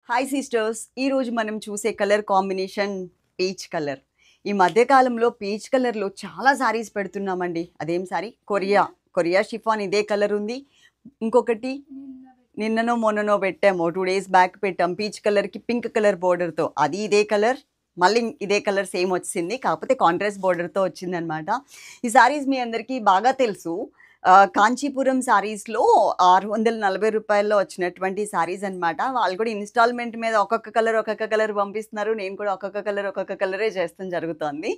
Hi sisters, ఈరోజు మనం చూసే కలర్ కాంబినేషన్ పీచ్ కలర్. ఈ మధ్య కాలంలో పీచ్ కలర్‌లో చాలా సారీస్ పెడుతున్నామండి. అదేం సారీ? కొరియా షిఫాన్ ఇదే కలర్ ఉంది. ఇంకొకటి నిన్ననో మొన్ననో పెట్టాము. 2 డేస్ బ్యాక్ పెట్టాం. పీచ్ కలర్‌కి పింక్ కలర్ బోర్డర్‌తో. అది ఇదే కలర్. మళ్ళీ ఇదే కలర్ సేమ్ వచ్చింది. కాకపోతే కాంట్రాస్ట్ బోర్డర్‌తో వచ్చిందనమాట. ఈ సారీస్ మీ అందరికీ బాగా తెలుసు. కాంచీపురం సారీస్‌లో రూ. 640లో వచ్చినటువంటి సారీస్ అనమాట. వాళ్ళు కూడా ఇన్‌స్టాల్‌మెంట్ మీద ఒక్కొక్క కలర్ పంపిస్తున్నారు. నేను కూడా ఒక్కొక్క కలరే చేస్తాం జరుగుతోంది.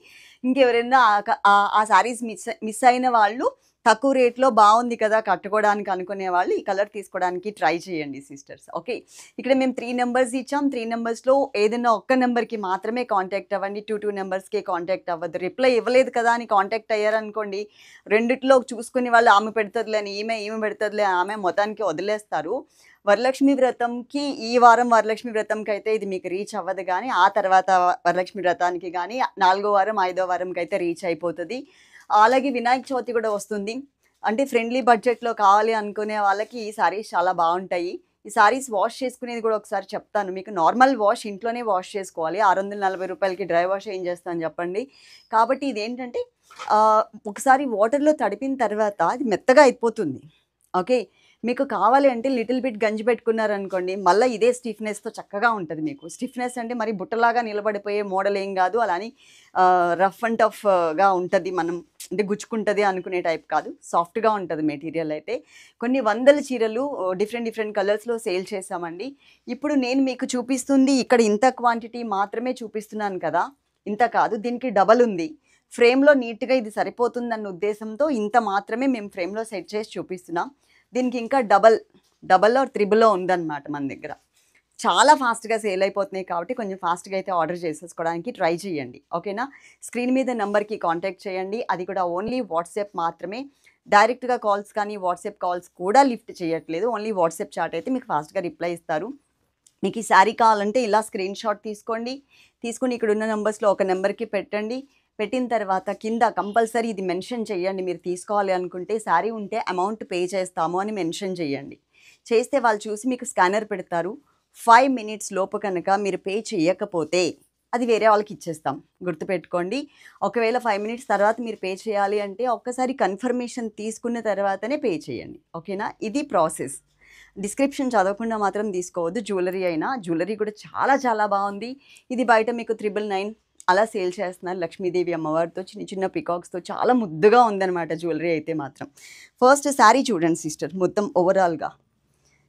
ఇంకెవరైనా ఆ సారీస్ మిస్ అయిన వాళ్ళు తక్కువ రేట్‌లో బావుంది కదా! కట్టుకోవడానికి అనుకునే వాళ్ళు ఈ కలర్ తీసుకోవడానికి ట్రై చేయండి సిస్టర్స్. ఓకే. ఇక్కడ మేము 3 నంబర్స్ ఇచ్చాం. 3 నంబర్స్‌లో ఏదైనా ఒక్క నంబర్‌కి మాత్రమే కాంటాక్ట్ అవ్వండి. 2 నంబర్స్‌కి కాంటాక్ట్ అవ్వద్దు. రిప్లై ఇవ్వలేదు కదా అని కాంటాక్ట్ అయ్యారనుకోండి, రెండిట్లో చూసుకునే వాళ్ళు ఆమె పెడతదిలే అని ఈమె పెడతదిలే ఆమె మొత్తానికి వదిలేస్తారు. వరలక్ష్మి వ్రతంకి ఈ వారం వరలక్ష్మి వ్రతంకైతే ఇది మీకు రీచ్ అవ్వదు గానీ, ఆ తర్వాత వరలక్ష్మి వ్రతానికి గానీ, నాలుగో వారం, ఐదో వారంకైతే రీచ్ అయిపోతది. అలాగే వినాయక చవితి కూడా వస్తుంది. అంటే ఫ్రెండ్లీ బడ్జెట్‌లో కావాలి అనుకునే వాళ్ళకి ఈ సారీస్ చాలా బావుంటాయి. ఈ సారీస్ వాష్ చేసుకునేది కూడా ఒకసారి చెప్తాను మీకు. నార్మల్ వాష్ ఇంట్లోనే వాష్ చేసుకోవాలి. రూ. 640కి డ్రై వాష్ ఏం చేస్తాను చెప్పండి. కాబట్టి ఇదేంటంటే ఒకసారి వాటర్‌లో తడిపిన తర్వాత అది మెత్తగా అయిపోతుంది. ఓకే. మీకు కావాలి అంటే లిటిల్ బిట్ గంజి పెట్టుకున్నారనుకోండి, మళ్ళా ఇదే స్టిఫ్‌నెస్‌తో చక్కగా ఉంటది మీకు. స్టిఫ్‌నెస్ అంటే మరి బుట్టలాగా నిలబడిపోయే మోడల్ ఏం గాదు. అలా అని రఫ్ అండ్ టఫ్‌గా ఉంటది. మనం అంటే గుచ్చుకుంటది అనుకునే టైప్ కాదు. సాఫ్ట్‌గా ఉంటది మెటీరియల్ అయితే. కొన్ని వందల చీరలు డిఫరెంట్ కలర్స్‌లో సేల్ చేశామండి. ఇప్పుడు నేను మీకు చూపిస్తుంది ఇక్కడ ఇంత క్వాంటిటీ మాత్రమే చూపిస్తున్నాను కదా! ఇంత కాదు. దీనికి డబల్ ఉంది. ఫ్రేమ్‌లో నీట్‌గా ఇది సరిపోతుందన్న ఉద్దేశంతో ఇంత మాత్రమే మేము ఫ్రేమ్‌లో సెట్ చేసి చూపిస్తున్నాం. దీనికి ఇంకా డబల్ ఆర్ త్రిబులో ఉందన్నమాట మన దగ్గర. చాలా ఫాస్ట్‌గా సేల్ అయిపోతున్నాయి కాబట్టి కొంచెం ఫాస్ట్‌గా అయితే ఆర్డర్ చేసేసుకోవడానికి ట్రై చేయండి. ఓకేనా? స్క్రీన్ మీద నంబర్‌కి కాంటాక్ట్ చేయండి. అది కూడా ఓన్లీ వాట్సాప్ మాత్రమే. డైరెక్ట్‌గా కాల్స్ కానీ, వాట్సాప్ కాల్స్ కూడా లిఫ్ట్ చేయట్లేదు. ఓన్లీ వాట్సాప్ చాట్ అయితే మీకు ఫాస్ట్‌గా రిప్లై ఇస్తారు. మీకు ఈ శారీ కావాలంటే ఇలా స్క్రీన్‌షాట్ తీసుకోండి. తీసుకొని ఇక్కడున్న నంబర్స్‌లో ఒక నంబర్‌కి పెట్టండి. పెట్టిన తర్వాత కింద కంపల్సరీ ఇది మెన్షన్ చేయండి. మీరు తీసుకోవాలి అనుకుంటే శారీ ఉంటే అమౌంట్ పే చేస్తాము అని మెన్షన్ చేయండి. చేస్తే వాళ్ళు చూసి మీకు స్కానర్ పెడతారు. 5 మినిట్స్ లోపు కనుక మీరు పే చేయకపోతే అది వేరే వాళ్ళకి ఇచ్చేస్తాం. గుర్తుపెట్టుకోండి. ఒకవేళ 5 మినిట్స్ తర్వాత మీరు పే చేయాలి అంటే ఒక్కసారి కన్ఫర్మేషన్ తీసుకున్న తర్వాతనే పే చేయండి. ఓకేనా? ఇది ప్రాసెస్. డిస్క్రిప్షన్ చదవకుండా మాత్రం తీసుకోవద్దు. జ్యువెలరీ కూడా చాలా బావుంది. ఇది బయట మీకు 999 అలా సేల్ చేస్తున్నారు. లక్ష్మీదేవి అమ్మవారితో చిన్న పికాక్స్‌తో చాలా ముద్దుగా ఉందనమాట జ్యువెలరీ అయితే మాత్రం. ఫస్ట్ శారీ చూడండి సిస్టర్ మొత్తం ఓవరాల్‌గా.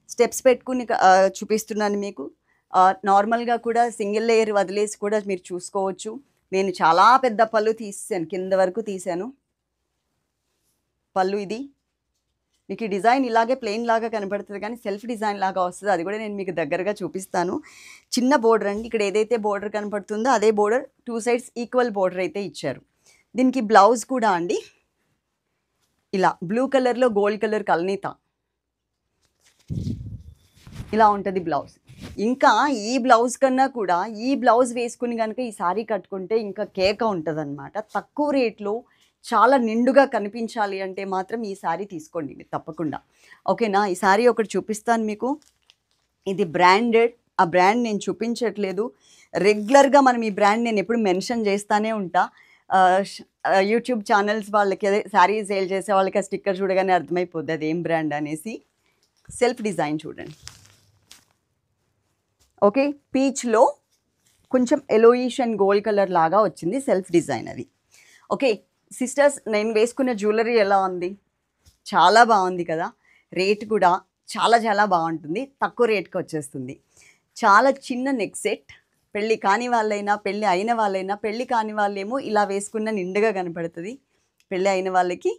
స్టెప్స్ పెట్టుకుని చూపిస్తున్నాను మీకు. నార్మల్‌గా కూడా సింగిల్ లేయర్ వదిలేసి కూడా మీరు చూసుకోవచ్చు. నేను చాలా పెద్ద పళ్ళు తీసేసాను. కింద వరకు తీశాను. పళ్ళు ఇది. మీకు ఈ డిజైన్ ఇలాగే ప్లెయిన్ లాగా కనపడుతది కానీ సెల్ఫ్ డిజైన్ లాగా వస్తది. అది కూడా నేను మీకు దగ్గరగా చూపిస్తాను. చిన్న బోర్డర్ అండి. ఇక్కడ ఏదైతే బోర్డర్ కనపడుతుందో అదే బోర్డర్ 2 సైడ్స్ ఈక్వల్ బోర్డర్ అయితే ఇచ్చారు. దీనికి బ్లౌజ్ కూడా అండి ఇలా బ్లూ కలర్‌లో గోల్డ్ కలర్ కల్నేత. ఇలా ఉంటది బ్లౌజ్. ఇంకా ఈ బ్లౌజ్ కన్నా కూడా ఈ బ్లౌజ్ వేసుకొని గనుక ఈ సారీ కట్టుకుంటే ఇంకా కేక ఉంటదనమాట. తక్కువ రేట్‌లో చాలా నిండుగా కనిపించాలి అంటే మాత్రం ఈ సారీ తీసుకోండి మీరు తప్పకుండా. ఓకేనా? ఈ సారీ ఒకటి చూపిస్తాను మీకు. ఇది బ్రాండెడ్. ఆ బ్రాండ్ నేను చూపించట్లేదు. రెగ్యులర్‌గా మనం ఈ బ్రాండ్ నేనెప్పుడు మెన్షన్ చేస్తానే ఉంటా. యూట్యూబ్ ఛానెల్స్ వాళ్ళకి అదే సారీ సేల్ చేసే వాళ్ళకి ఆ స్టిక్కర్ చూడగానే అర్థమైపోద్ది అదేం బ్రాండ్ అనేసి. సెల్ఫ్ డిజైన్ చూడండి. ఓకే. పీచ్‌లో కొంచెం యెల్లోయిష్ అండ్ గోల్డ్ కలర్ లాగా వచ్చింది. సెల్ఫ్ డిజైన్ అది. ఓకే. సిస్టర్స్ నేను వేసుకున్న జ్యువెలరీ ఎలా ఉంది? చాలా బావుంది కదా! రేట్ కూడా చాలా బావుంటుంది. తక్కువ రేట్‌కి వచ్చేస్తుంది. చాలా చిన్న నెక్ సెట్. పెళ్లి కాని వాళ్ళైనా, పెళ్లి అయిన వాళ్ళైనా, పెళ్లి కాని వాళ్ళేమో ఇలా వేసుకున్న నిండుగా కనపడతది. పెళ్లి అయిన వాళ్ళకి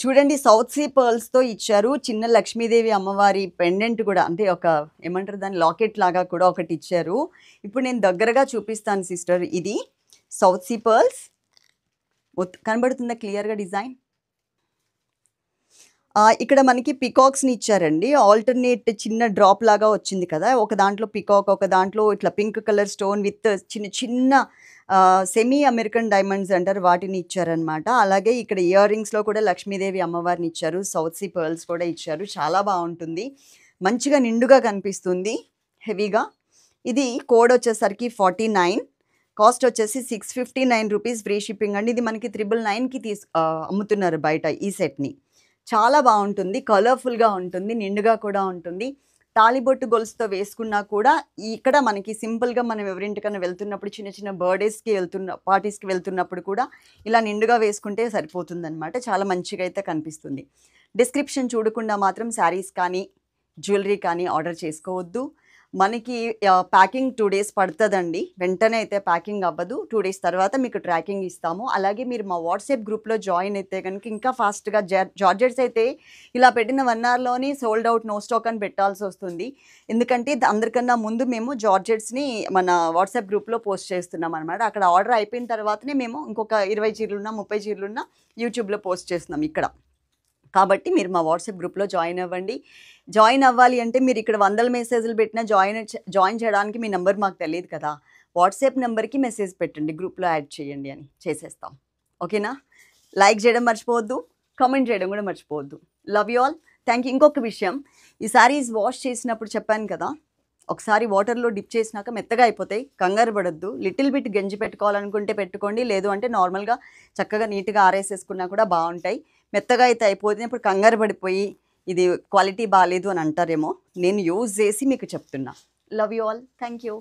చూడండి సౌత్ సీ పర్ల్స్‌తో ఇచ్చారు. చిన్న లక్ష్మీదేవి అమ్మవారి పెండెంట్ కూడా అంటే ఒక ఏమంటారు దాన్ని లాకెట్ లాగా కూడా ఒకటిచ్చారు. ఇప్పుడు నేను దగ్గరగా చూపిస్తాను సిస్టర్ ఇది. సౌత్ సీ పర్ల్స్ కనబడుతుందా క్లియర్‌గా డిజైన్? ఇక్కడ మనకి పికాక్స్‌ని ఇచ్చారండి. ఆల్టర్‌నేట్ చిన్న డ్రాప్ లాగా వచ్చింది కదా! ఒక దాంట్లో పికాక్, ఒక దాంట్లో ఇట్లా పింక్ కలర్ స్టోన్ విత్ చిన్న సెమీ అమెరికన్ డైమండ్స్ అంటారు వాటిని ఇచ్చారనమాట. అలాగే ఇక్కడ ఇయర్ రింగ్స్‌లో కూడా లక్ష్మీదేవి అమ్మవారిని ఇచ్చారు. సౌత్ సీ పర్ల్స్ కూడా ఇచ్చారు. చాలా బావుంటుంది. మంచిగా నిండుగా కనిపిస్తుంది హెవీగా. ఇది కోడ్ వచ్చేసరికి 49, కాస్ట్ వచ్చేసి 659 రూపీస్ ఫ్రీ షిప్పింగ్ అండి. ఇది మనకి 999కి అమ్ముతున్నారు బయట ఈ సెట్‌ని. చాలా బావుంటుంది. కలర్‌ఫుల్‌గా ఉంటుంది. నిండుగా కూడా ఉంటుంది. తాళిబొట్టు గొలుసుతో వేసుకున్నా కూడా ఇక్కడ మనకి సింపుల్‌గా మనం ఎవరింటికన్నా వెళ్తున్నప్పుడు చిన్న చిన్న బర్త్‌డేస్‌కి పార్టీస్‌కి వెళ్తున్నప్పుడు కూడా ఇలా నిండుగా వేసుకుంటే సరిపోతుందనమాట. చాలా మంచిగా అయితే కనిపిస్తుంది. డిస్క్రిప్షన్ చూడకుండా మాత్రం శారీస్ కానీ, జ్యువెలరీ కానీ ఆర్డర్ చేసుకోవద్దు. మనకి ప్యాకింగ్ 2 డేస్ పడతదండి. వెంటనే అయితే ప్యాకింగ్ అవ్వదు. 2 డేస్ తర్వాత మీకు ట్రాకింగ్ ఇస్తాము. అలాగే మీరు మా వాట్సాప్ గ్రూప్‌లో జాయిన్ అయితే గనుక ఇంకా ఫాస్ట్‌గా జార్జెట్స్ అయితే ఇలా పెట్టిన 1 అవర్‌లోని సోల్డ్ ఔట్, నో స్టాక్ అని పెట్టాల్సొస్తుంది. ఎందుకంటే అందరికన్నా ముందు మేము జార్జెట్స్‌ని మన వాట్సాప్ గ్రూప్‌లో పోస్ట్ చేస్తున్నామనమాట. అక్కడ ఆర్డర్ అయిపోయిన తర్వాతనే మేము ఇంకొక 20 చీరలున్నా, 30 చీరలున్నా యూట్యూబ్‌లో పోస్ట్ చేస్తున్నాం ఇక్కడ. కాబట్టి మీరు మా వాట్సాప్ గ్రూప్‌లో జాయిన్ అవ్వండి. జాయిన్ అవ్వాలి అంటే మీరు ఇక్కడ వందల మెసేజ్‌లు పెట్టినా జాయిన్ చేయడానికి మీ నంబర్ మాకు తెలీదు కదా! వాట్సాప్ నంబర్‌కి మెసేజ్ పెట్టండి. గ్రూప్‌లో యాడ్ చేయండి అని చేసేస్తాం. ఓకేనా? లైక్ చేయడం మర్చిపోవద్దు. కామెంట్ చేయడం కూడా మర్చిపోవద్దు. Love you all. Thank you. ఇంకొక విషయం, ఈ శారీస్ వాష్ చేసినప్పుడు చెప్పాను కదా! ఒకసారి వాటర్‌లో డిప్ చేసినాక మెత్తగా అయిపోతాయి. కంగారు పడొద్దు. లిటిల్ బిట్ గంజి పెట్టుకోవాలనుకుంటే పెట్టుకోండి. లేదు అంటే నార్మల్‌గా చక్కగా నీట్‌గా ఆరేసేసుకున్నా కూడా బావుంటాయి. మెత్తగా అయితే అయిపోతుంది. ఇప్పుడు కంగారు పడిపోయి ఇది క్వాలిటీ బాలేదు అని అంటారేమో. నేను యూజ్ చేసి మీకు చెప్తున్నా. Love you all. Thank you.